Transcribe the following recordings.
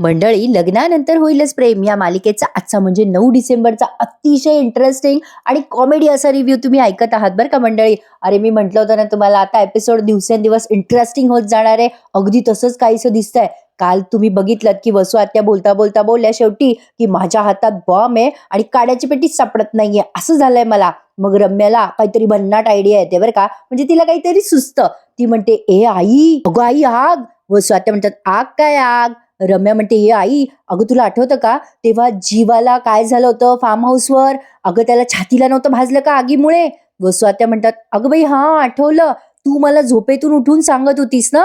मंडळी, लग्नानंतर होईलच प्रेम या मालिकेचा आजचा म्हणजे 9 डिसेंबरचा अतिशय इंटरेस्टिंग आणि कॉमेडी असा रिव्ह्यू तुम्ही ऐकत आहात बरं का मंडळी. अरे मी म्हटलं होतं ना तुम्हाला, आता एपिसोड दिवसेंदिवस इंटरेस्टिंग होत जाणार आहे. अगदी तसंच काहीसं दिसतंय. काल तुम्ही बघितलं की वसू आत्या बोलता बोलता बोलल्या शेवटी की माझ्या हातात बॉम्ब आहे आणि काड्याची पेटी सापडत नाहीये, असं झालंय मला. मग रम्याला काहीतरी भन्नाट आयडिया येते बरं का, म्हणजे तिला काहीतरी सुचतं. ती म्हणते, ए आई, अगं आई आग. वसू आत्या म्हणतात, आग काय आग? रम्या म्हणते, "ए आई, अगं तुला आठवतं का तेव्हा जीवाला काय झालं होतं फार्म हाऊसवर? अगं त्याला छातीला नव्हतं भाजलं का आगीमुळे?" वसू आत्या म्हणतात, "अगं बाई हां, आठवलं. तू मला झोपेतून उठून सांगत होतीस ना."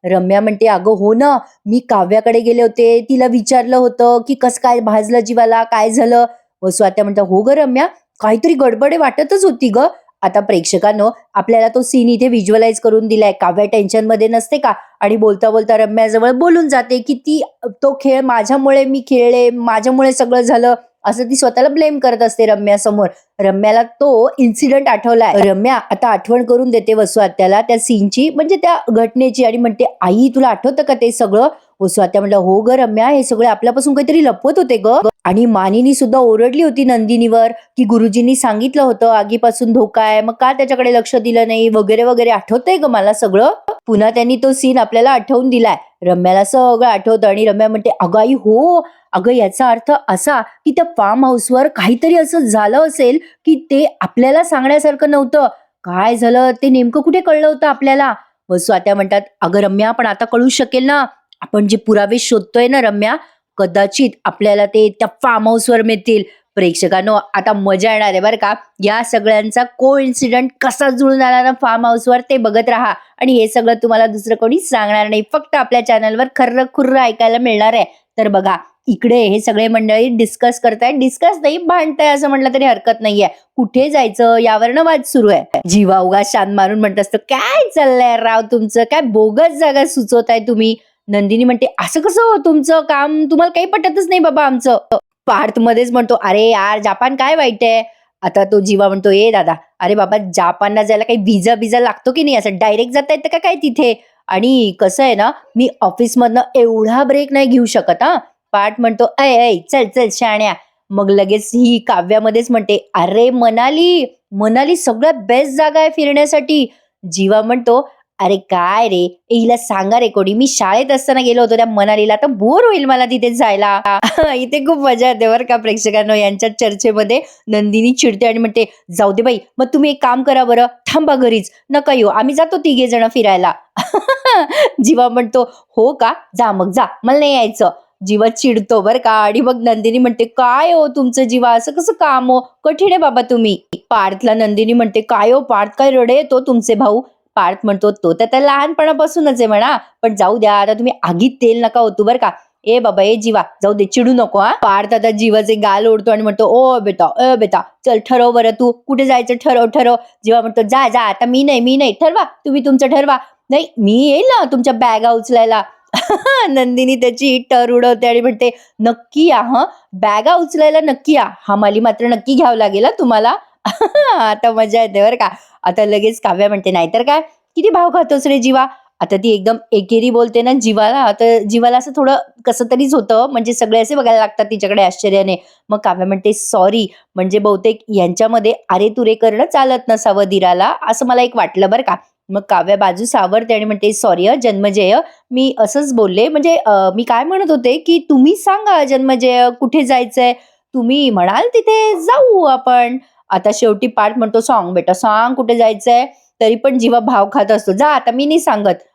रम्या म्हणते, "अगं हो ना, मी काव्याकडे गेले होते. तिला विचारलं होतं की कसं काय भाजलं जीवाला, काय झालं?" वसू आत्या म्हणतात, "हो गं रम्या, काहीतरी गडबड वाटतच होती गं." आता प्रेक्षकांनो, आपल्याला तो सीन इथे व्हिज्युअलाइज करून दिलाय. काव्या टेन्शनमध्ये नसते का, आणि बोलता बोलता रम्याजवळ बोलून जाते की तो खेळ माझ्यामुळे मी खेळले, माझ्यामुळे सगळं झालं, असं ती स्वतःला ब्लेम करत असते रम्यासमोर. रम्याला तो इन्सिडेंट आठवलाय. रम्या आता आठवण करून देते वसू आत्याला त्या सीनची, म्हणजे त्या घटनेची, आणि म्हणते, "आई तुला आठवतं का ते सगळं?" वसू आत्या म्हणलं, "हो ग रम्या, हे सगळे आपल्यापासून काहीतरी लपवत होते ग." आणि मानिनी सुद्धा ओरडली होती नंदिनीवर की गुरुजींनी सांगितलं होतं आगीपासून धोका आहे, मग का त्याच्याकडे लक्ष दिलं नाही वगैरे वगैरे. आठवतंय ग मला सगळं. पुन्हा त्यांनी तो सीन आपल्याला आठवून दिलाय. रम्याला सगळं आठवतं आणि रम्या म्हणते, "अगं आई हो, अगं याचा अर्थ असा की त्या फार्म हाऊसवर काहीतरी असं झालं असेल की ते आपल्याला सांगण्यासारखं नव्हतं. काय झालं ते नेमकं कुठे कळलं होतं आपल्याला?" वसू आत्या म्हणतात, "अगं रम्या, पण आता कळू शकेल ना, आपण जे पुरावे शोधतोय ना रम्या, कदाचित आपल्याला ते त्या फार्म हाऊसवर मिळतील." प्रेक्षकांनो, आता मजा येणार आहे बरं का. या सगळ्यांचा को इन्सिडेंट कसा जुळून आला ना फार्म हाऊसवर, ते बघत राहा. आणि हे सगळं तुम्हाला दुसरं कोणी सांगणार नाही, फक्त आपल्या चॅनलवर खर्र खुर्र ऐकायला मिळणार आहे. तर बघा, इकडे हे सगळे मंडळी डिस्कस करताय, डिस्कस नाही भांडताय असं म्हटलं तरी हरकत नाहीये. कुठे जायचं यावरनं वाद सुरू आहे. जीवा उगा शान मारून म्हणत असतो, "काय चाललंय राव तुमचं, काय बोगस जागा सुचवताय तुम्ही?" नंदिनी म्हणते, "असं कसं हो, तुमचं काम तुम्हाला काही पटतच नाही बाबा आमचं." पार्थ मध्येच म्हणतो, "अरे यार, जापान काय वाईट आहे?" आता तो जीवा म्हणतो, "ए दादा, अरे बाबा, जपानला जायला काही व्हिसा बिजा लागतो की नाही, असं डायरेक्ट जाता येतं का काय तिथे? आणि कसं आहे ना, मी ऑफिसमधनं एवढा ब्रेक नाही घेऊ शकत हा." पार्थ म्हणतो, "ऐ ऐ, चल चल शाण्या." मग लगेच ही काव्यामध्येच म्हणते, "अरे मनाली, मनाली सगळ्यात बेस्ट जागा आहे फिरण्यासाठी." जीवा म्हणतो, "अरे काय रे, हिला सांगा रे कोणी, मी शाळेत असताना गेलो होतो त्या मनालीला, तर बोर होईल मला तिथे जायला." इथे खूप मजा येते बरं का प्रेक्षकांनो यांच्या चर्चेमध्ये. नंदिनी चिडते आणि म्हणते, "जाऊ दे बाई, मग तुम्ही एक काम करा बरं, थांबा घरीच, नका येऊ, आम्ही जातो 3घे जण फिरायला." जीवा म्हणतो, "हो का, जा मग जा, मला नाही यायचं." जीवा चिडतो बरं का, आणि मग नंदिनी म्हणते, "काय हो तुमचं जीवा, असं कसं काम हो, कठीण आहे बाबा तुम्ही." पार्थला नंदिनी म्हणते, "काय हो पार्थ, काय रडे येतो तुमचे भाऊ?" पार्थ म्हणतो, "तो तर त्या लहानपणापासूनच आहे म्हणा, पण जाऊ द्या, आता तुम्ही आगीत तेल नका ओतू बरं का. ए बाबा, ए जीवा, जाऊ दे, चिडू नको हा." पार्थ आता जीवाचे गाल ओढतो आणि म्हणतो, "ओ बेटा, ए बेटा, चल ठरव बरं, तू कुठे जायचं ठरव ठरव." जीवा म्हणतो, "जा जा, आता मी नाही, मी नाही, ठरवा तुम्ही तुमचं ठरवा." "नाही, मी येईल ना तुमच्या बॅगा उचलायला." नंदिनी त्याची टर उडवते आणि म्हणते, "नक्की या हं, बॅगा उचलायला नक्की या, हमाली मात्र नक्की घ्यावं लागेल हा तुम्हाला." आता मजा येते बरं का. आता लगेच काव्या म्हणते, "नाहीतर काय, किती भाव खातोस रे जीवा." आता ती एकदम एकेरी बोलते ना जीवाला, आता जीवाला असं थोडं कसं तरीच होतं, म्हणजे सगळे असे बघायला लागतात तिच्याकडे आश्चर्याने. मग काव्या म्हणते, "सॉरी, म्हणजे बहुतेक यांच्यामध्ये अरे तुरे करणं चालत नसावं दिराला, असं मला एक वाटलं बरं का." मग काव्या बाजू सावरते आणि म्हणते, "सॉरी जन्मजय, मी असंच बोलले, म्हणजे मी काय म्हणत होते की तुम्ही सांगा जन्मजय, कुठे जायचंय, तुम्ही म्हणाल तिथे जाऊ आपण." आता शेवटी पार्थ म्हणतो, "सांग बेटा, सांग कुठे जायचंय." तरी पण जीवा भाव खात असतो, "जा आता, मी नाही सांगत."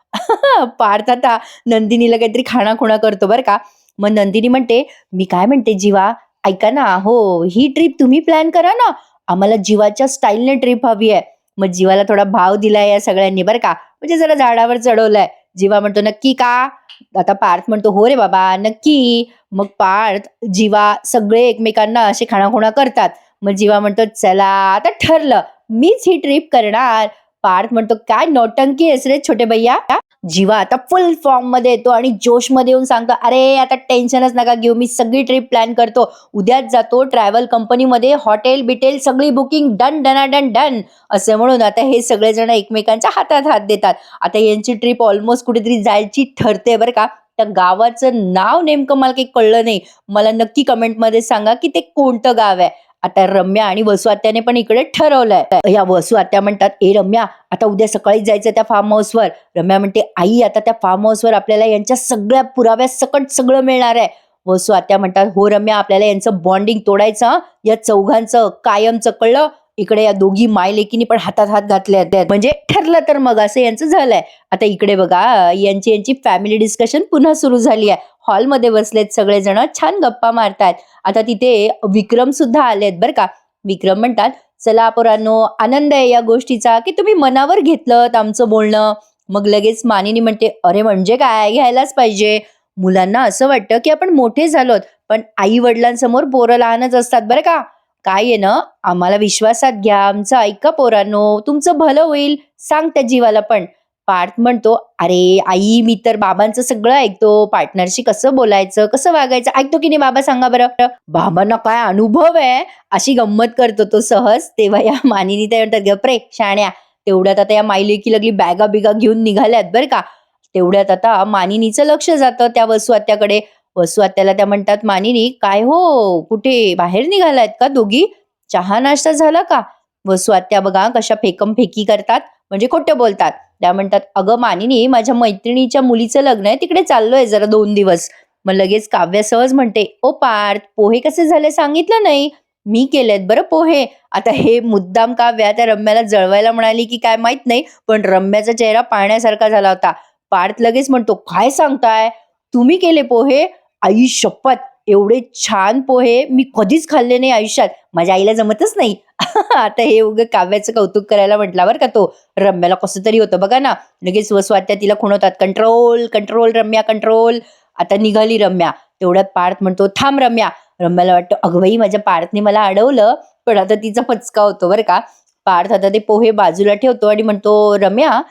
पार्थ आता नंदिनीला काहीतरी खाणाखुणा करतो बरं का. मग नंदिनी म्हणते, "मी काय म्हणते जीवा, ऐका ना, हो ही ट्रिप तुम्ही प्लॅन करा ना, आम्हाला जीवाच्या स्टाईलने ट्रिप हवी आहे." मग जीवाला थोडा भाव दिलाय या सगळ्यांनी बरं का, म्हणजे जरा झाडावर चढवलंय. जीवा म्हणतो, "नक्की का?" आता पार्थ म्हणतो, "हो रे बाबा, नक्की." मग पार्थ, जीवा सगळे एकमेकांना असे खाणाखुणा करतात. मग जीवा म्हणतो, "चला आता ठरलं, मीच ही ट्रिप करणार." पार्थ म्हणतो, "काय नौटंकी आहेस रे छोटे भैया." जीवा आता फुल फॉर्म मध्ये येतो आणि जोश मध्ये येऊन सांगतो, "अरे आता टेन्शनच नका घेऊ, मी सगळी ट्रिप प्लॅन करतो, उद्याच जातो ट्रॅव्हल कंपनीमध्ये, हॉटेल बिटेल सगळी बुकिंग डन डन डन." असे म्हणून आता हे सगळेजण एकमेकांच्या हातात हात देतात. आता यांची ट्रिप ऑलमोस्ट कुठेतरी जायची ठरते बरं का. त्या गावाचं नाव नेमकं मला काही कळलं नाही. मला नक्की कमेंटमध्ये सांगा की ते कोणतं गाव आहे. आता रम्या आणि वसू आत्याने पण इकडे ठरवलंय. या वसू आत्या म्हणतात, "ए रम्या, आता उद्या सकाळीच जायचं त्या फार्म हाऊसवर." रम्या म्हणते, "आई, आता त्या फार्म हाऊसवर आपल्याला यांच्या सगळ्या पुराव्यासकट सगळं मिळणार आहे." वसू आत्या म्हणतात, "हो रम्या, आपल्याला यांचं बॉन्डिंग तोडायचं हं. या चौघांचं कायमचं, कळलं?" इकडे या दोघी मायलेकीनी पण हातात हात घातले आहेत. म्हणजे ठरलं तर मग असं यांचं झालंय. आता इकडे बघा यांची फॅमिली डिस्कशन पुन्हा सुरू झाली आहे. हॉलमध्ये बसलेत सगळेजण, छान गप्पा मारतायत. आता तिथे विक्रम सुद्धा आलेत बरं का. विक्रम म्हणतात, "चला पोरांनो, आनंद आहे या गोष्टीचा की तुम्ही मनावर घेतलं आमचं बोलणं." मग लगेच मानिनी म्हणते, "अरे म्हणजे काय, घ्यायलाच पाहिजे. मुलांना असं वाटतं की आपण मोठे झालोत, पण आई वडिलांसमोर पोरं लहानच असतात बरं का. काय आहे ना, आम्हाला विश्वासात घ्या, आमचं ऐका पोरांनो, तुमचं भलं होईल, सांग त्या जीवाला पण." पार्थ म्हणतो, "अरे आई, मी तर बाबांचं सगळं ऐकतो. पार्टनरशी कसं बोलायचं, कसं वागायचं ऐकतो की नाही बाबा, सांगा बरं." "बाबांना काय अनुभव आहे." अशी गंमत करतो तो सहज. तेव्हा या मानिनी ते म्हणतात, "गप रे शाण्या." तेवढ्यात आता या मायलेकी लागली बॅगा बिगा घेऊन निघाल्यात बरं का. तेवढ्यात आता मानिनीचं लक्ष जातं त्या वसू आत्याकडे. वसू आत्याला त्या म्हणतात, "मानिनी, काय हो, कुठे बाहेर निघालायत का दोघी? चहा नाश्ता झाला का?" वसू आत्या बघा कशा फेकमफेकी करतात, म्हणजे खोटं बोलतात. त्या म्हणतात, "अगं मानिनी, माझ्या मैत्रिणीच्या मुलीचं लग्न आहे, तिकडे चाललोय जरा 2 दिवस." मग लगेच काव्य सहज म्हणते, "ओ पार्थ, पोहे कसे झाले सांगितलं नाही." "मी केलेत बरं पोहे." आता हे मुद्दाम काव्या त्या रम्याला जळवायला म्हणाली की काय माहित नाही, पण रम्याचा चेहरा पाहण्यासारखा झाला होता. पार्थ लगेच म्हणतो, "काय सांगताय? तुम्ही केले पोहे? आई शपथ, एवढे छान पोहे मी कधीच खाल्ले नाही आयुष्यात. माझ्या आईला जमतच नाही." आता हे उगं काव्याचं कौतुक करायला म्हटला बरं का तो. रम्याला कसं तरी होतं बघा ना. लगेच वसू आत्या तिला खुणवतात, "कंट्रोल, कंट्रोल रम्या, कंट्रोल." आता निघाली रम्या. तेवढ्यात पार्थ म्हणतो, "थांब रम्या." रम्याला वाटतं, "अगं बाई, माझ्या पार्थने मला अडवलं." पण आता तिचा पचका होतो बरं का. पार्थ आता ते पोहे बाजूला ठेवतो आणि म्हणतो, "रम्या,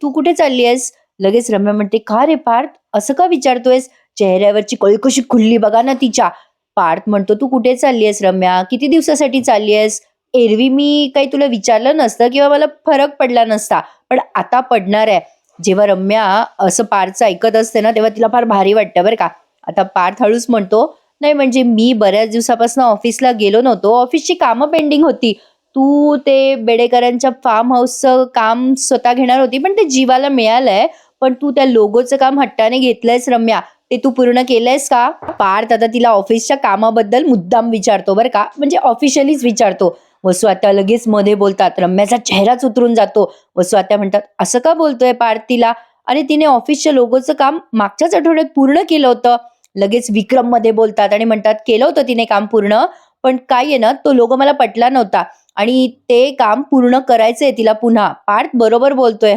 तू कुठे चालली आहेस?" लगेच रम्या म्हणते, "का रे पार्थ, असं का विचारतोयस?" चेहऱ्यावरची कळी कशी खुलली बघा ना तिच्या. पार्थ म्हणतो, "तू कुठे चालली आहेस रम्या? किती दिवसासाठी चालली आहेस? एरवी मी काही तुला विचारलं नसतं किंवा मला फरक पडला नसता, पण आता पडणार आहे." जेव्हा रम्या असं पार्थचं ऐकत असते ना, तेव्हा तिला फार भारी वाटतं बरं का. आता पार्थ हळूच म्हणतो, "नाही म्हणजे मी बऱ्याच दिवसापासून ऑफिसला गेलो नव्हतो. ऑफिसची कामं पेंडिंग होती. तू ते बेडेकरांच्या फार्म हाऊसचं काम स्वतः घेणार होती, पण ते जीवाला मिळालंय. पण तू त्या लोगोचं काम हट्टाने घेतलंयस रम्या. ते तू पूर्ण केलंयस का?" पार्थ आता तिला ऑफिसच्या कामाबद्दल मुद्दाम विचारतो बरं का, म्हणजे ऑफिशियलीच विचारतो. वसू आत्या लगेच मध्ये बोलतात. रम्याचा चेहराच उतरून जातो. वसू आत्या म्हणतात, "असं का बोलतोय पार्थ तिला? आणि तिने ऑफिसच्या लोगोचं काम मागच्याच आठवड्यात पूर्ण केलं होतं." लगेच विक्रम मध्ये बोलतात आणि म्हणतात, "केलं होतं तिने काम पूर्ण, पण काय आहे ना, तो लोगो मला पटला नव्हता आणि ते काम पूर्ण करायचंय तिला पुन्हा." पार्थ बरोबर बोलतोय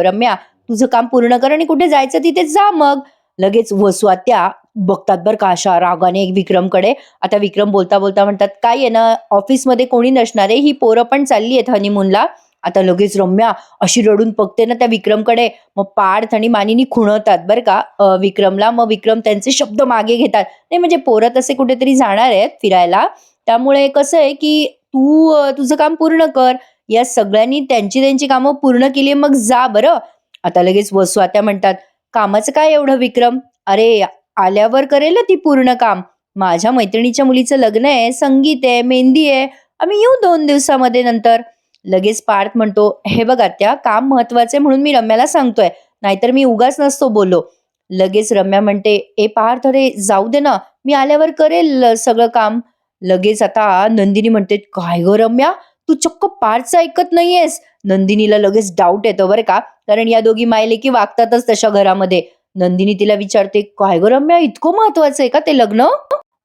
रम्या, तुझं काम पूर्ण कर आणि कुठे जायचं तिथे जा मग." लगेच वसू आत्या बघतात बरं का अशा रागाने विक्रमकडे. आता विक्रम बोलता बोलता म्हणतात, "काय आहे ना, ऑफिसमध्ये कोणी नसणार आहे, ही पोरं पण चालली आहेत हनीमूनला." आता लगेच रम्या अशी रडून बघते ना त्या विक्रमकडे. मग पार्थ आणि मानिनी खुणवतात बरं का विक्रमला. मग विक्रम त्यांचे शब्द मागे घेतात. "नाही म्हणजे पोरं तसे कुठेतरी जाणार आहेत फिरायला, त्यामुळे कसं आहे की तू तुझं काम पूर्ण कर. या सगळ्यांनी त्यांची त्यांची कामं पूर्ण केली, मग जा बरं." आता लगेच वसू आत्या म्हणतात, "कामाचं काय एवढं विक्रम? अरे आल्यावर करेल ना ती पूर्ण काम. माझ्या मैत्रिणीच्या मुलीचं लग्न आहे, संगीत आहे, मेहंदी आहे. आम्ही येऊ 2 दिवसामध्ये नंतर." लगेच पार्थ म्हणतो, "हे बघ आत्या, काम महत्वाचे म्हणून मी रम्याला सांगतोय, नाहीतर मी उगाच नसतो बोललो." लगेच रम्या म्हणते, "ए पार्थ, अरे जाऊ दे ना, मी आल्यावर करेल सगळं काम." लगेच आता नंदिनी म्हणते, "काय गं रम्या, तू चक्क पार्थचं ऐकत नाहीयेस." नंदिनीला लगेच डाऊट येतो बरं का, कारण या दोघी मायलेकी वागतातच तशा घरामध्ये. नंदिनी तिला विचारते, "काय गं रम्या, इतकं महत्वाचं आहे का ते लग्न?"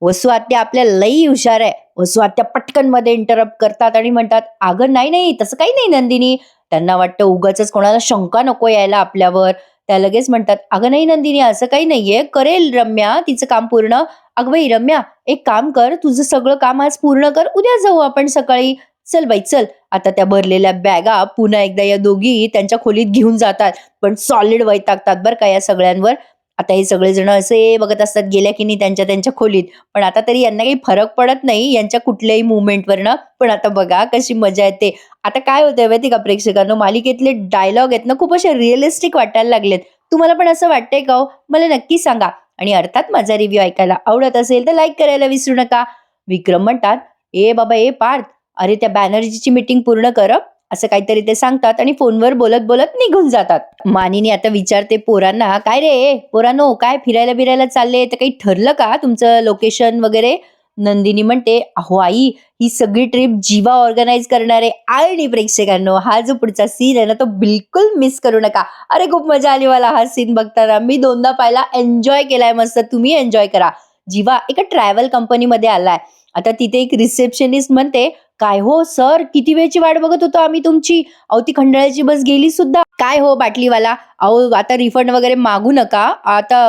वसू आत्या आपल्या लई हुशार आहे. वसू आत्या पटकन मध्ये इंटरप्ट करतात आणि म्हणतात, "अगं नाही नाही, तसं काही नाही नंदिनी." त्यांना वाटतं उगाचच कोणाला शंका नको यायला आपल्यावर. त्या लगेच म्हणतात, "अगं नाही नंदिनी, असं काही नाहीये, करेल रम्या तिचं काम पूर्ण." "अगं बाई रम्या, एक काम कर, तुझं सगळं काम आज पूर्ण कर, उद्या जाऊ आपण सकाळी. चल बाई चल." आता त्या भरलेल्या बॅगा पुन्हा एकदा या दोघी त्यांच्या खोलीत घेऊन जातात, पण सॉलिड वैतागतात बरं का या सगळ्यांवर. आता हे सगळेजण असे बघत असतात गेल्या की नाही त्यांच्या त्यांच्या खोलीत. पण आता तरी यांना काही फरक पडत नाही यांच्या कुठल्याही मुव्हमेंटवरनं. पण आता बघा कशी मजा येते. आता काय होतंय माहिती का प्रेक्षकांनो, मालिकेतले डायलॉग आहेत ना खूप असे रिअलिस्टिक वाटायला लागलेत. तुम्हाला पण असं वाटतंय का हो? मला नक्की सांगा. आणि अर्थात माझा रिव्ह्यू ऐकायला आवडत असेल तर लाईक करायला विसरू नका. विक्रम म्हणतात, "ए बाबा ए पार्थ, अरे त्या बॅनर्जीची मीटिंग पूर्ण कर हं." असं काहीतरी ते सांगतात आणि फोनवर बोलत-बोलत निघून जातात. मानिनी आता विचारते पोरांना, "काय रे पोरांनो, काय फिरायला-बिरायला चालले? तर काही ठरलं का तुमचं लोकेशन वगैरे?" नंदिनी म्हणते, "अहो आई, ही सगळी ट्रिप जीवा ऑर्गनाइज करणार आहे." आणि प्रेक्षकांनो, हा जो पुढचा सीन आहे ना, तो बिलकुल मिस करू नका. अरे खूप मजा आली मला हा सीन बघताना. मी 2दा पाहिला, एन्जॉय केलाय मस्त. तुम्ही एन्जॉय करा. जीवा एका ट्रॅव्हल कंपनीमध्ये आलाय. आता तिथे एक रिसेप्शनिस्ट म्हणते, "काय हो सर, किती वेळची वाट बघत होतो आम्ही तुमची. अहो ती खंडाळ्याची बस गेली सुद्धा." "काय हो बाटलीवाला, अहो आता रिफंड वगैरे मागू नका. आता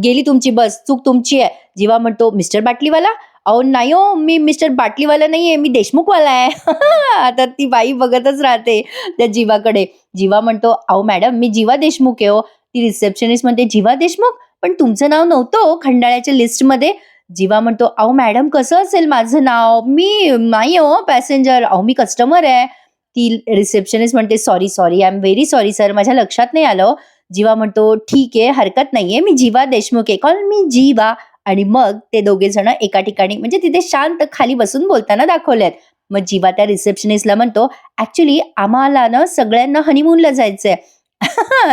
गेली तुमची बस, चूक तुमची आहे." जीवा म्हणतो, "मिस्टर बाटलीवाला?" "अहो नाही हो, मी मिस्टर बाटलीवाला नाहीये, मी देशमुखवाला आहे." आता ती बाई बघतच राहते त्या जीवाकडे. जीवा म्हणतो, "अहो मॅडम, मी जीवा देशमुख आहे हो." ती रिसेप्शनिस्ट म्हणते, "जीवा देशमुख? पण तुमचं नाव नव्हतं हो खंडाळ्याच्या लिस्टमध्ये." जीवा म्हणतो, "अहो मॅडम, कसं असेल माझं नाव? मी नाही हो पॅसेंजर. अहो मी कस्टमर आहे." ती रिसेप्शनिस्ट म्हणते, "sorry, sorry. I am very sorry sir. माझ्या लक्षात नाही आलं हो." जीवा म्हणतो, "ठीक आहे, हरकत नाहीये. मी जीवा देशमुख आहे. कॉल मी जीवा." आणि मग ते दोघे जण एका ठिकाणी म्हणजे तिथे शांत खाली बसून बोलताना दाखवलेत. मग जीवा त्या रिसेप्शनिस्टला म्हणतो, "ऍक्च्युली आम्हाला ना सगळ्यांना हनीमूनला जायचंय."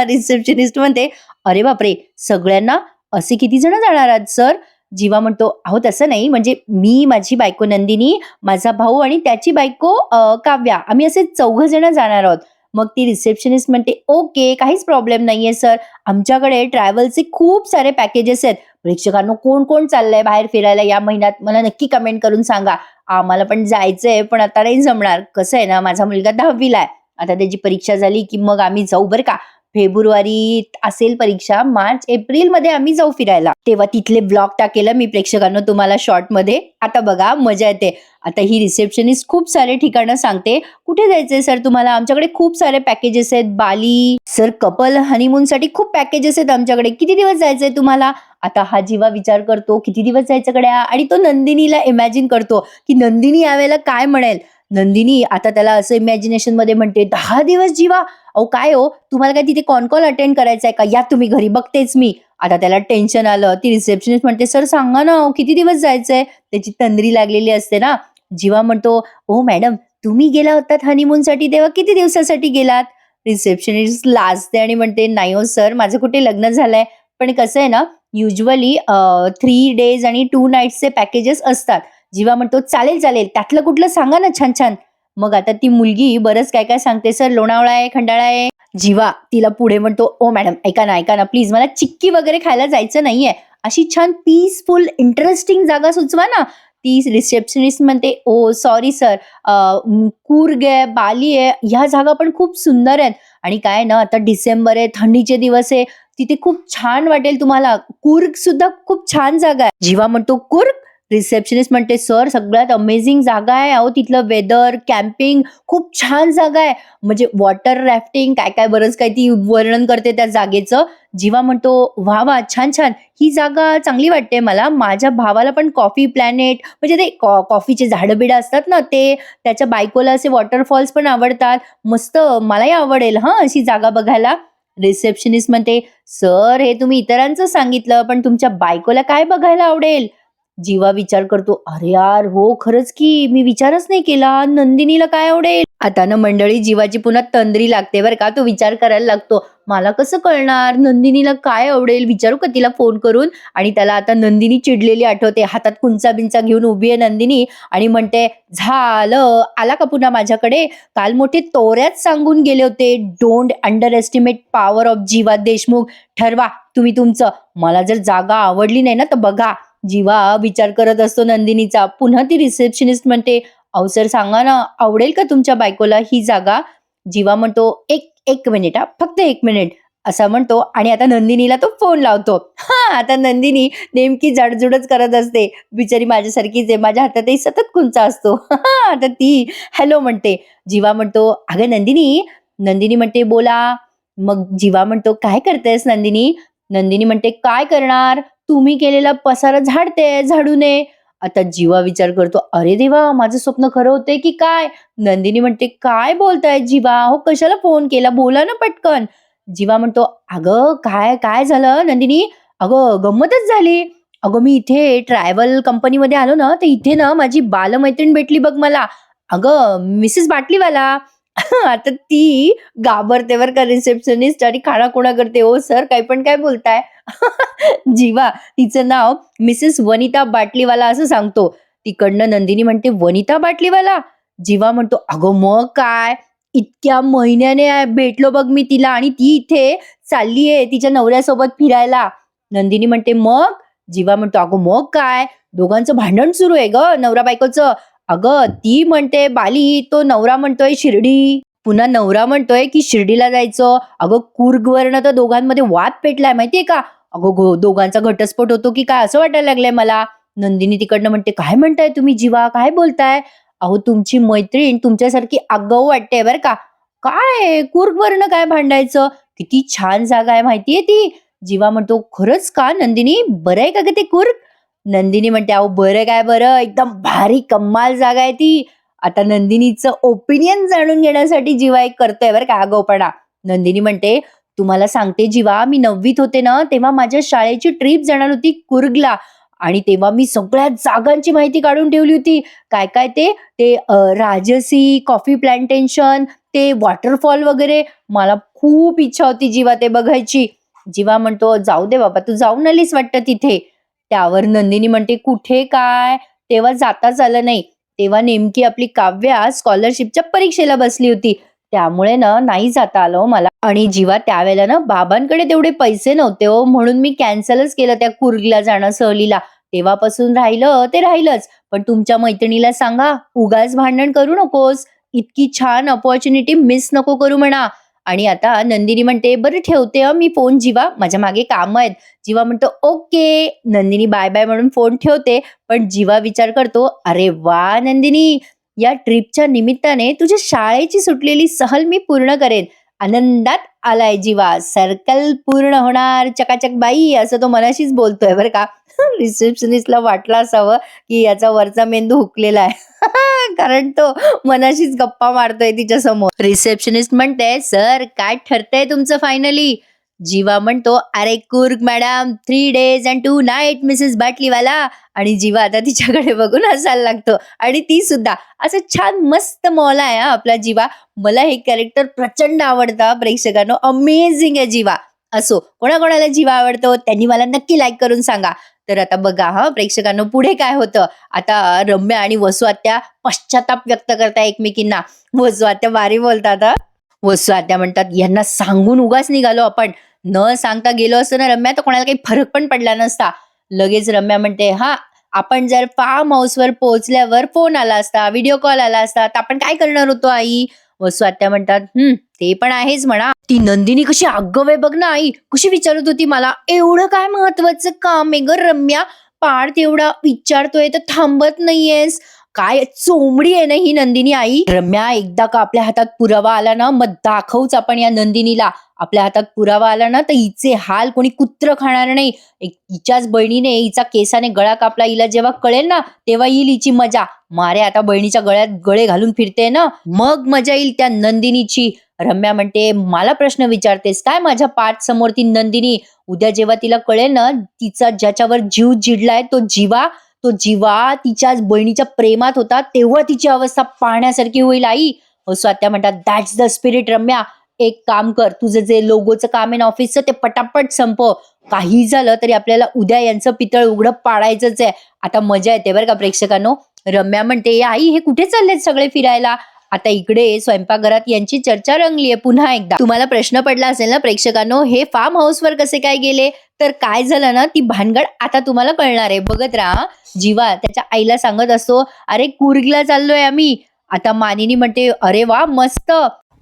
रिसेप्शनिस्ट म्हणते, "अरे बापरे, सगळ्यांना? असे किती जण जाणार आहात सर?" जीवा म्हणतो, "अहो तसं नाही, म्हणजे मी, माझी बायको नंदिनी, माझा भाऊ आणि त्याची बायको काव्या, आम्ही असे 4 जण जाणार आहोत." मग ती रिसेप्शनिस्ट म्हणते, "ओके, काहीच प्रॉब्लेम नाहीये सर. आमच्याकडे ट्रॅव्हलचे खूप सारे पॅकेजेस आहेत. प्रेक्षकांनो कोण कोण चाललंय बाहेर फिरायला या महिन्यात मला नक्की कमेंट करून सांगा. आम्हाला पण जायचंय, पण आता नाही जमणार. कसं आहे ना, माझा मुलगा 10वीला आहे. आता त्याची परीक्षा झाली की मग आम्ही जाऊ बरं का. फेब्रुवारीत असेल परीक्षा, मार्च एप्रिलमध्ये आम्ही जाऊ फिरायला. तेव्हा तिथले ब्लॉग टाकेल मी प्रेक्षकांनो तुम्हाला शॉर्टमध्ये. आता बघा मजा येते." आता ही रिसेप्शनिस्ट खूप सारे ठिकाणं सांगते. "कुठे जायचंय सर तुम्हाला? आमच्याकडे खूप सारे पॅकेजेस आहेत. बाली, सर कपल हनीमूनसाठी खूप पॅकेजेस आहेत आमच्याकडे. किती दिवस जायचंय तुम्हाला?" आता हा जीवा विचार करतो, किती दिवस जायचं गड्या? आणि तो नंदिनीला इमॅजिन करतो, की नंदिनी यावेळेला काय म्हणेल? नंदिनी आता त्याला असं इमॅजिनेशनमध्ये म्हणते, "10 दिवस जीवा? अहो काय हो, तुम्हाला काय तिथे कॉल अटेंड करायचा आहे का? या तुम्ही घरी, बघतेच मी." आता त्याला टेन्शन आलं. ती रिसेप्शनिस्ट म्हणते, "सर सांगा ना, किती दिवस जायचंय?" त्याची तंद्री लागलेली असते ना. जीवा म्हणतो, "ओ मॅडम, तुम्ही गेला होतात हनीमूनसाठी तेव्हा किती दिवसासाठी गेलात?" रिसेप्शनिस्ट लाजते आणि म्हणते, "नाही हो सर, माझं कुठे लग्न झालंय. पण कसं आहे ना, युजुअली 3 डेज आणि 2 नाईट्सचे पॅकेजेस असतात." जीवा म्हणतो, "चालेल, चालेल. त्यातलं कुठलं सांगा ना छान-छान." मग आता ती मुलगी बरंच काय-काय सांगते, "सर लोणावळा आहे, खंडाळा आहे." जीवा तिला पुढे म्हणतो, "ओ मॅडम ऐका ना प्लीज, मला चिक्की वगैरे खायला जायचं नाहीये. अशी छान पीसफुल इंटरेस्टिंग जागा सुचवा ना." ती रिसेप्शनिस्ट म्हणते, "ओ सॉरी सर, कूर्ग आहे, बाली आहे, ह्या जागा पण खूप सुंदर आहेत. आणि काय आहे ना, आता डिसेंबर आहे, थंडीचे दिवस आहे, तिथे खूप छान वाटेल तुम्हाला. कूर्ग सुद्धा खूप छान जागा आहे." जीवा म्हणतो, "कूर्ग?" रिसेप्शनिस्ट म्हणते, "सर सगळ्यात अमेझिंग जागा आहे. अहो तिथलं वेदर, कॅम्पिंग खूप छान जागा आहे. म्हणजे वॉटर राफ्टिंग काय-काय बरंच काही ती वर्णन करते त्या जागेचं." जीवा म्हणतो, "वाह! वाह! छान, छान. ही जागा चांगली वाटते मला. माझ्या भावाला पण कॉफी प्लॅनेट म्हणजे ते कॉफीचे झाडं-बिडं असतात ना ते, त्याच्या बायकोला असे वॉटरफॉल्स पण आवडतात. मस्त मलाही आवडेल हां, अशी जागा बघायला." रिसेप्शनिस्ट म्हणते, "सर हे तुम्ही इतरांचं सांगितलं, पण तुमच्या बायकोला काय बघायला आवडेल?" जीवा विचार करतो, "अरे यार, हो खरंच की मी विचारच नाही केला. नंदिनीला काय आवडेल?" आता ना मंडळी जीवाची पुन्हा तंद्री लागते बरं का. तो विचार करायला लागतो, मला कसं कळणार नंदिनीला काय आवडेल? विचारू का तिला फोन करून? आणि त्याला आता नंदिनी चिडलेली आठवते. हातात कुंचा-बिंचा घेऊन उभी आहे नंदिनी आणि म्हणते, "झालं, आला का पुन्हा माझ्याकडे? काल मोठे तोऱ्यात सांगून गेले होते, don't underestimate power of Jiva Deshmukh. ठरवा तुम्ही तुमचं. मला जर जागा आवडली नाही ना तर बघा." जीवा विचार करत असतो नंदिनीचा. पुन्हा ती रिसेप्शनिस्ट म्हणते, "अहो सर सांगा ना, आवडेल का तुमच्या बायकोला ही जागा?" जीवा म्हणतो, "एक एक मिनिट हां, फक्त 1 मिनिट." असा म्हणतो आणि आता नंदिनीला तो फोन लावतो. हां, आता नंदिनी नेमकी जाडजूडच करत असते. बिचारी माझ्यासारखीच आहे. माझ्या हातातही सतत खुंचा असतो. आता ती हॅलो म्हणते. जीवा म्हणतो, "अगं नंदिनी." नंदिनी म्हणते, "बोला." मग जीवा म्हणतो, "काय करतेस नंदिनी?" नंदिनी म्हणते, "काय करणार? तुम्ही केलेला पसारा झाडते झाडूने." आता जीवा विचार करतो, "अरे देवा, माझं स्वप्न खरं होतंय की काय?" नंदिनी म्हणते, "काय बोलताय जीवा? हो कशाला फोन केला? बोला ना पटकन." जीवा म्हणतो, "अगं काय काय झालं नंदिनी? अगं गंमतच झाली. अगं मी इथे ट्रॅव्हल कंपनीमध्ये आलो ना, तर इथे ना माझी बालमैत्रीण भेटली बघ मला. अगं मिसेस बाटलीवाला." आता ती घाबरते बरं का रिसेप्शनिस्ट आणि खाणाखुणा करते. "ओ सर काही पण काय बोलताय?" जीवा तिचं नाव मिसेस वनिता बाटलीवाला असं सांगतो. तिकडनं नंदिनी म्हणते, "वनिता बाटलीवाला?" जीवा म्हणतो, "अगं मग काय? इतक्या महिन्याने भेटलो बघ मी तिला आणि ती इथे चाललीये तिच्या नवऱ्यासोबत फिरायला." नंदिनी म्हणते, "मग?" जीवा म्हणतो, "अगं मग काय? दोघांचं भांडण सुरू आहे गं नवरा-बायकोचं. अगं ती म्हणते बाली, तो नवरा म्हणतोय शिर्डी. पुन्हा नवरा म्हणतोय की शिर्डीला जायचं. अगं कूर्गवरनं तर दोघांमध्ये वाद पेटलाय माहितीये का? अगं दोघांचा घटस्फोट होतो की काय असं वाटायला लागलंय मला." नंदिनी तिकडनं म्हणते, "काय म्हणताय तुम्ही जीवा? काय बोलताय? अहो तुमची मैत्रीण तुमच्यासारखी आगाऊ वाटते बरं का. काय कूर्गवरनं काय भांडायचं? किती छान जागा आहे माहितीये ती." जीवा म्हणतो, "खरंच का नंदिनी? बरं आहे का गं ते कूर्ग?" नंदिनी म्हणते, "अहो बरं काय बरं, एकदम भारी कमाल जागा आहे ती." आता नंदिनीचं ओपिनियन जाणून घेण्यासाठी जीवा एक करतोय बरं का आगाऊपणा. नंदिनी म्हणते, "तुम्हाला सांगते जीवा, मी 9वीत होते ना, तेव्हा माझ्या शाळेची ट्रिप जाणार होती कुर्गला आणि तेव्हा मी सगळ्या जागांची माहिती काढून ठेवली होती. काय-काय ते राजसी कॉफी प्लांटेशन, ते वॉटरफॉल वगैरे. मला खूप इच्छा होती जीवा ते बघायची." जीवा म्हणतो, "जाऊ दे बाबा, तू जाऊन आलीस वाटतं तिथे." त्यावर नंदिनी म्हणते, "कुठे काय? तेव्हा जाताच आलं नाही. तेव्हा नेमकी आपली काव्या स्कॉलरशिपच्या परीक्षेला बसली होती. त्यामुळे ना नाही जाता आलं हो मला. आणि जेव्हा त्यावेळेला ना बाबांकडे तेवढे पैसे नव्हते हो, म्हणून मी कॅन्सलच केलं त्या कुर्गला जाणं सहलीला. तेव्हापासून राहिलं ते राहिलंच. पण तुमच्या मैत्रिणीला सांगा, उगाच भांडण करू नकोस. इतकी छान अपॉर्च्युनिटी मिस नको करू म्हणा." आणि आता नंदिनी म्हणते, "बरं ठेवते हं मी फोन जीवा, माझ्या मागे कामं आहेत." जीवा म्हणतो, "ओके." नंदिनी बाय बाय म्हणून फोन ठेवते. पण जीवा विचार करतो, "अरे वा नंदिनी, या ट्रिपच्या निमित्ताने तुझ्या शाळेची सुटलेली सहल मी पूर्ण करेन." आनंदात आलाय जीवा. सर्कल पूर्ण होणार चकाचक बाई, असं तो मनाशीच बोलतोय बरं का. रिसेप्शनिस्टला वाटलं असावं, की याचा वरचा मेंदू हुकलेला आहे. कारण तो मनाशीच गप्पा मारतोय तिच्यासमोर. रिसेप्शनिस्ट म्हणते, "सर काय ठरतंय तुमचं फायनली?" जीवा म्हणतो, "अरे Coorg madam, 3 days and 2 night Mrs Batliwala." आणि जीवा आता तिच्याकडे बघून हसायला लागतो आणि ती सुद्धा असं छान मस्त मौला आहे हा आपला जीवा. मला हे कॅरेक्टर प्रचंड आवडतं हा प्रेक्षकांनो. अमेझिंग आहे जीवा. असो, कोणाकोणाला जीवा आवडतो त्यांनी मला नक्की लाईक करून सांगा. तर आता बघा हा प्रेक्षकांनो पुढे काय होतं. आता रम्या आणि वसू आत्या पश्चाताप व्यक्त करताय एकमेकींना. वसू आत्या भारी बोलतात हा. वसू आत्या म्हणतात, "यांना सांगून उगाच निघालो आपण. न सांगता गेलो असतो ना रम्या, तर कोणाला काही फरक पण पडला नसता." लगेच रम्या म्हणते, "हां, आपण जर फार्म हाऊसवर पोहोचल्यावर फोन आला असता, व्हिडिओ कॉल आला असता, तर आपण काय करणार होतो आई?" वसू आत्या म्हणतात, ते पण आहेच म्हणा. ती नंदिनी कशी आगाऊ आहे बघ ना आई, कशी विचारत होती मला, एवढं काय महत्वाचं काम आहे गं रम्या? पार्थ एवढा विचारतोय तर थांबत नाहीयेस. काय चोमडी आहे ना ही नंदिनी आई. रम्या, एकदा का आपल्या हातात पुरावा आला ना, मग दाखवूच आपण या नंदिनीला. आपल्या हातात पुरावा आला ना, तर हिचे हाल कोणी कुत्र खाणार नाही. हिच्याच बहिणीने हिचा केसाने गळा कापला, हिला जेव्हा कळेल ना, तेव्हा येईल हिची मजा. मारे आता बहिणीच्या गळ्यात गळे घालून फिरते ना, मग मजा येईल त्या नंदिनीची. रम्या म्हणते, "मला प्रश्न विचारतेस काय माझ्या पाठ समोर ती नंदिनी? उद्या जेव्हा तिला कळेल ना, तिचा ज्याच्यावर जीव जिडलाय तो जीवा तिच्याच बहिणीच्या प्रेमात होता, तेव्हा तिची अवस्था पाहण्यासारखी होईल आई." स्वात्या म्हणतात, "दॅट्स द स्पिरिट रम्या. एक काम कर, तुझं जे लोगोचं काम आहे ना ऑफिसचं, ते पटापट संपव. काही झालं तरी आपल्याला उद्या यांचं पितळ उघडं पाडायचंच आहे." आता मजा येते बरं का प्रेक्षकांनो. रम्या म्हणते, "आई हे कुठे चाललेत सगळे फिरायला?" आता इकडे स्वयंपाकघरात यांची चर्चा रंगलीये पुन्हा एकदा. तुम्हाला प्रश्न पडला असेल ना प्रेक्षकांनो, हे फार्म हाऊसवर कसे काय गेले? तर काय झालं ना, ती भानगड आता तुम्हाला कळणार आहे. बघत राहा. जीवा त्याच्या आईला सांगत असतो, "अरे कुर्गला चाललोय आम्ही." आता मानिनी म्हणते, "अरे वा मस्त."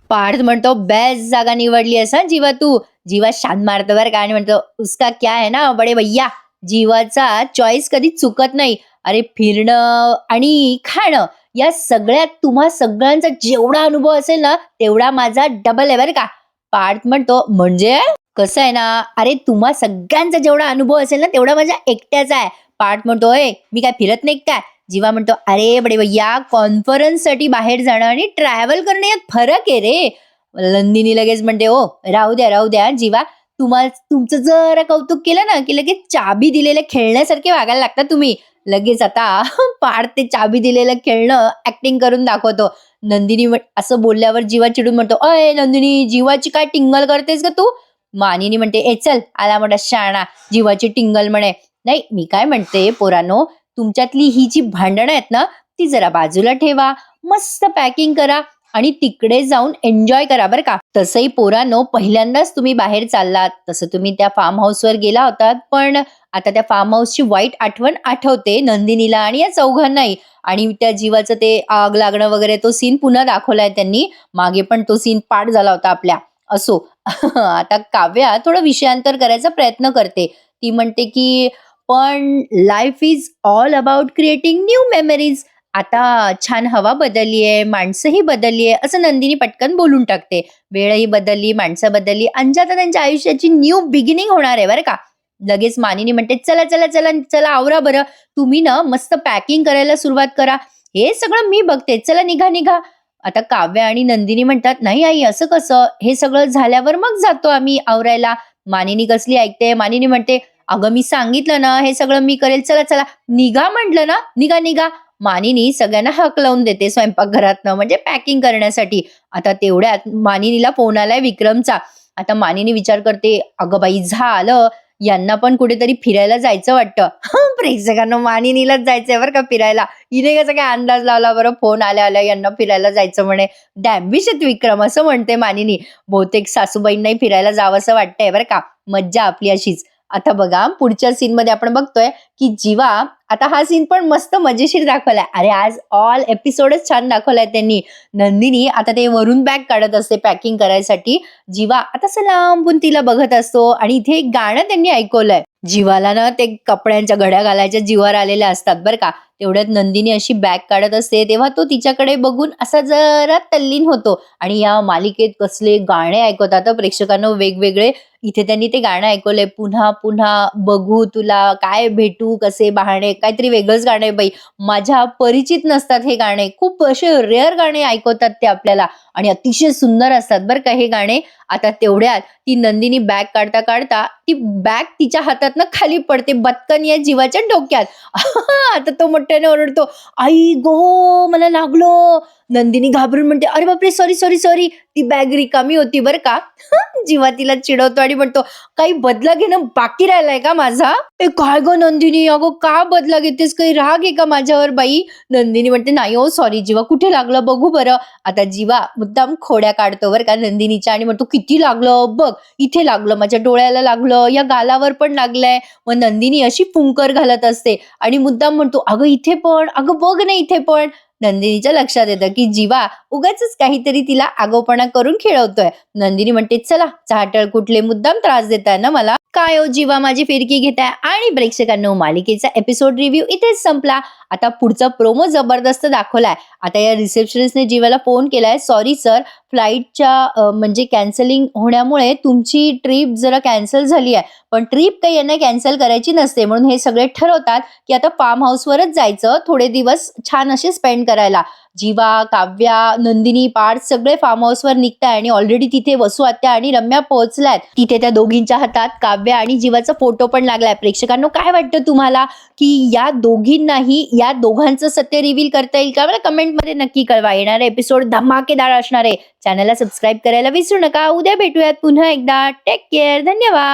पार्थ म्हणतो, "बेस्ट जागा निवडली असा जीवा तू." जीवा शान मारतो बरं का आणि म्हणतो, "उसका क्या है ना बडे भैया." जीवाचा चॉईस कधी चुकत नाही. अरे फिरणं आणि खाणं या सगळ्यात तुम्हा सगळ्यांचा जेवढा अनुभव असेल ना, तेवढा माझा डबल आहे बरं का. पार्थ म्हणतो, "म्हणजे?" कसं आहे ना, अरे तुम्हा सगळ्यांचा जेवढा अनुभव असेल ना, तेवढा माझ्या एकट्याचा आहे. पार्थ म्हणतो, मी काय फिरत नाही काय?" जीवा म्हणतो, "अरे बडे भैया, कॉन्फरन्ससाठी बाहेर जाणं आणि ट्रॅव्हल करणं यात फरक आहे रे." नंदिनी लगेच म्हणते, "ओ राहू द्या जीवा. तुमचं जरा कौतुक केलं ना, की लगेच चाबी दिलेल्या खेळण्यासारखे वागायला लागता तुम्ही." लगेच आता पार ते चाबी दिलेलं खेळणं ॲक्टिंग करून दाखवतो. नंदिनी असं बोलल्यावर जीवा चिडून म्हणतो, "अय नंदिनी, जीवाची काय टिंगल करतेस गं तू?" मानिनी म्हणते, "ए चल, आला मोठा शहाणा, जीवाची टिंगल म्हणे." नाही, मी काय म्हणते पोरांनो, तुमच्यातली ही जी भांडणं आहेत ना, ती जरा बाजूला ठेवा. मस्त पॅकिंग करा आणि तिकडे जाऊन एन्जॉय करा बरं का. तसंही पोरांनो, पहिल्यांदाच तुम्ही बाहेर चाललात, तसं तुम्ही त्या फार्म हाऊसवर गेला होतात, पण आता त्या फार्म हाऊसची वाईट आठवण आठवते नंदिनीला आणि या चौघांनाही. आणि त्या जीवाचं ते आग लागणं वगैरे तो सीन पुन्हा दाखवलाय त्यांनी. मागे पण तो सीन पाठ झाला होता आपल्या. असो. आता काव्या थोडं विषयांतर करायचा प्रयत्न करते. ती म्हणते की पण life is all about creating new memories. आता छान हवा बदलली आहे, माणसंही बदलली आहे, असं नंदिनी पटकन बोलून टाकते. वेळही बदलली, माणसं बदलली आणि आता त्यांच्या आयुष्याची न्यू बिगिनिंग होणार आहे बरं का. लगेच मानिनी म्हणते, "चला, चला, चला, चला आवरा बरं. तुम्ही ना मस्त पॅकिंग करायला सुरुवात करा. हे सगळं मी बघते. चला निघा, निघा." आता काव्या आणि नंदिनी म्हणतात, "नाही आई, असं कसं? हे सगळं झाल्यावर मग जातो आम्ही आवरायला." मानिनी कसली ऐकते. मानिनी म्हणते, "अगं मी सांगितलं ना, हे सगळं मी करेल. चला, चला, निघा म्हटलं ना, निघा, निघा." मानिनी सगळ्यांना हाकलवून देते स्वयंपाकघरातनं म्हणजे पॅकिंग करण्यासाठी. आता तेवढ्यात मानिनीला फोन आलाय विक्रमचा. आता मानिनी विचार करते, "अगं बाई झालं, यांना पण कुठेतरी फिरायला जायचं वाटतं." प्रेक्षकांना मानिनीलाच जायचंय बरं का फिरायला. हिने कसा काय अंदाज लावला बरं, फोन आल्या-आल्या यांना फिरायला जायचं म्हणे. डॅम्बिश आहेत विक्रम असं म्हणते मानिनी. बहुतेक सासूबाईंनाही फिरायला जावंसं वाटतंय बरं का. मज्जा आपली अशीच. आता बघा पुढच्या सीनमध्ये आपण बघतोय, की जीवा आता हा सीन पण मस्त मजेशीर दाखवलाय. अरे आज ऑल एपिसोडच छान दाखवलाय त्यांनी. नंदिनी आता ते वरून बॅग काढत असते पॅकिंग करायसाठी. जीवा आता असं लांबून तिला बघत असतो आणि इथे एक गाणं त्यांनी ऐकवलंय. जीवाला ना ते कपड्यांच्या घड्या घालायच्या जीवावर आलेल्या असतात बरं का. तेवढ्यात नंदिनी अशी बॅग काढत असते तेव्हा तो तिच्याकडे बघून असा जरा तल्लीन होतो आणि या मालिकेत कसले गाणे ऐकवतात प्रेक्षकांना वेगवेगळे. इथे त्यांनी ते गाणं ऐकवलंय, पुन्हा पुन्हा बघू तुला, काय भेटू, कसे बहाणे, काहीतरी वेगळंच गाणं आहे बाई. माझ्या परिचित नसतात हे गाणे. खूप असे रेअर गाणे ऐकवतात ते आपल्याला आणि अतिशय सुंदर असतात बरं का हे गाणे. आता तेवढ्यात ती नंदिनी बॅग काढता काढता ती बॅग तिच्या हातातनं खाली पडते, बत्कन या जीवाच्या डोक्यात. आता तो मोठ्याने ओरडतो, "आई गो मला लागलो." नंदिनी घाबरून म्हणते, "अरे बापरे, सॉरी सॉरी सॉरी." ती बॅग रिकामी होती बरं का. जीवा तिला चिडवतो आणि म्हणतो, "काही बदला घेणं बाकी राहिलाय का माझा?" "ए काय गं नंदिनी, अगं का बदला घेतेस? काही राग आहे का माझ्यावर बाई?" नंदिनी म्हणते, "नाही हो सॉरी जीवा, कुठे लागलं बघू बरं." आता जीवा मुद्दाम खोड्या काढतो बरं का नंदिनीच्या आणि म्हणतो, "किती लागलं बघ, इथे लागलं, माझ्या डोळ्याला लागलं, या गालावर पण लागलंय." मग नंदिनी अशी फुंकर घालत असते आणि मुद्दाम म्हणतो, "अगं इथे पण, अगं बघ ना इथे पण." नंदिनीच्या लक्षात येतं की जीवा उगाचच काहीतरी तिला आगाऊपणा करून खेळवतोय. नंदिनी म्हणते, "चला चाहटळ कुठले, मुद्दाम त्रास देताय ना मला. काय हो जीवा माझी फिरकी घेताय." आणि प्रेक्षकांनो मालिकेचा एपिसोड रिव्ह्यू इथेच संपला. आता पुढचा प्रोमो जबरदस्त दाखवलाय. आता या रिसेप्शनिस्टने जीवाला फोन केलाय, "सॉरी सर, फ्लाईटच्या म्हणजे कॅन्सलिंग होण्यामुळे तुमची ट्रिप जरा कॅन्सल झाली आहे. पण ट्रिप काही यांना कॅन्सल करायची नसते म्हणून हे सगळे ठरवतात की आता फार्म हाऊसवरच जायचं थोडे दिवस छान असे स्पेंड करायला." जीवा, काव्या, नंदिनी, पार्थ सगळे फार्म हाऊसवर निघताय आणि ऑलरेडी तिथे वसू आत्या आणि रम्या पोहोचल्यात. तिथे त्या दोघींच्या हातात काव्या आणि जीवाचा फोटो पण लागलाय. प्रेक्षकांनो काय वाटतं तुम्हाला की या दोघींनाही या दोघांचं सत्य रिव्हील करता येईल का? मला कमेंटमध्ये नक्की कळवा. येणारा एपिसोड धमाकेदार असणार आहे. चॅनलला सबस्क्राईब करायला विसरू नका. उद्या भेटूयात पुन्हा एकदा. Take care. धन्यवाद.